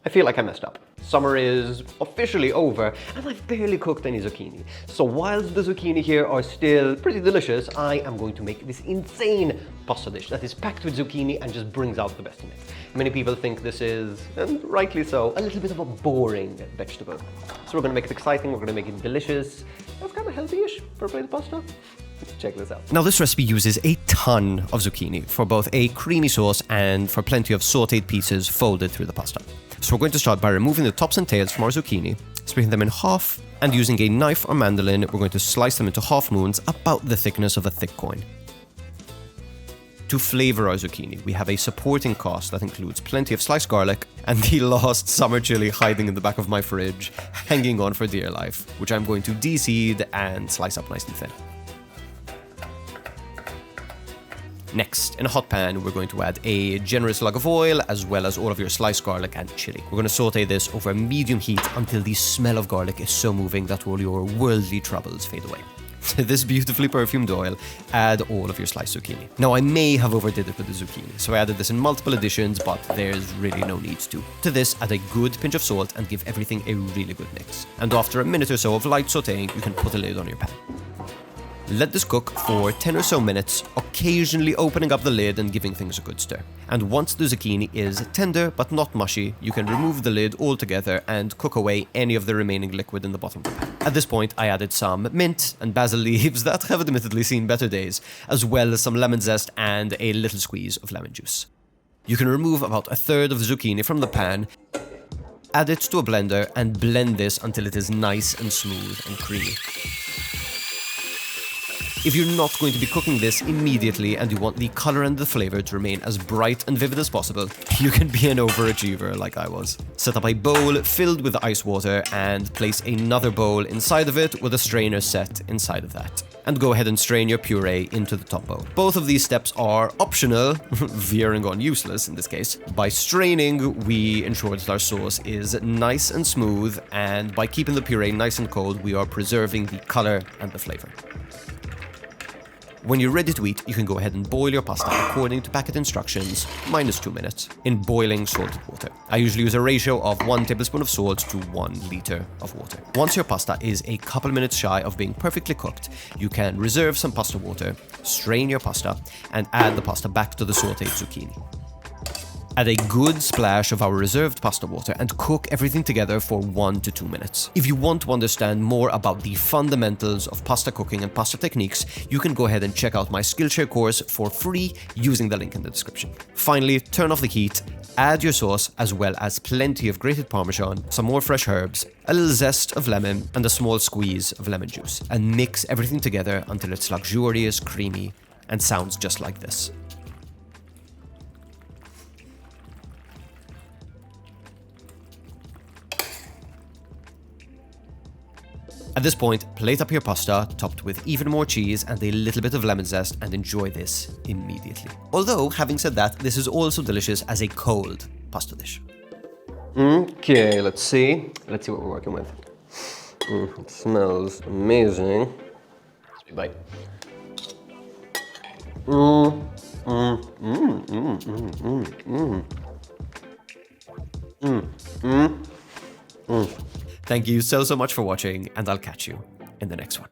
I feel like I messed up. Summer is officially over and I've barely cooked any zucchini. So whilst the zucchini here are still pretty delicious, I am going to make this insane pasta dish that is packed with zucchini and just brings out the best in it. Many people think this is, and rightly so, a little bit of a boring vegetable. So we're gonna make it exciting, we're gonna make it delicious. That's kind of healthy-ish for a plate of pasta. Check this out. Now this recipe uses a ton of zucchini for both a creamy sauce and for plenty of sauteed pieces folded through the pasta. So we're going to start by removing the tops and tails from our zucchini, splitting them in half, and using a knife or mandolin, we're going to slice them into half moons about the thickness of a thick coin. To flavor our zucchini, we have a supporting cast that includes plenty of sliced garlic and the last summer chili hiding in the back of my fridge, hanging on for dear life, which I'm going to de-seed and slice up nice and thin. Next, in a hot pan, we're going to add a generous lug of oil as well as all of your sliced garlic and chili. We're going to saute this over medium heat until the smell of garlic is so moving that all your worldly troubles fade away. To this beautifully perfumed oil, add all of your sliced zucchini. Now, I may have overdid it with the zucchini, so I added this in multiple additions, but there's really no need to. To this, add a good pinch of salt and give everything a really good mix. And after a minute or so of light sauteing, you can put a lid on your pan. Let this cook for 10 or so minutes, occasionally opening up the lid and giving things a good stir. And once the zucchini is tender but not mushy, you can remove the lid altogether and cook away any of the remaining liquid in the bottom of the pan. At this point, I added some mint and basil leaves that have admittedly seen better days, as well as some lemon zest and a little squeeze of lemon juice. You can remove about a third of the zucchini from the pan, add it to a blender, and blend this until it is nice and smooth and creamy. If you're not going to be cooking this immediately and you want the color and the flavor to remain as bright and vivid as possible, you can be an overachiever like I was. Set up a bowl filled with ice water and place another bowl inside of it with a strainer set inside of that. And go ahead and strain your puree into the top bowl. Both of these steps are optional, veering on useless in this case. By straining, we ensure that our sauce is nice and smooth, and by keeping the puree nice and cold, we are preserving the color and the flavor. When you're ready to eat, you can go ahead and boil your pasta according to packet instructions, minus 2 minutes, in boiling salted water. I usually use a ratio of 1 tablespoon of salt to 1 liter of water. Once your pasta is a couple minutes shy of being perfectly cooked, you can reserve some pasta water, strain your pasta, and add the pasta back to the sauteed zucchini. Add a good splash of our reserved pasta water and cook everything together for 1 to 2 minutes. If you want to understand more about the fundamentals of pasta cooking and pasta techniques, you can go ahead and check out my Skillshare course for free using the link in the description. Finally, turn off the heat, add your sauce as well as plenty of grated Parmesan, some more fresh herbs, a little zest of lemon, and a small squeeze of lemon juice, and mix everything together until it's luxurious, creamy, and sounds just like this. At this point, plate up your pasta, topped with even more cheese and a little bit of lemon zest, and enjoy this immediately. Although, having said that, this is also delicious as a cold pasta dish. Okay, let's see what we're working with. It smells amazing. Let's be bite. Thank you so much for watching, and I'll catch you in the next one.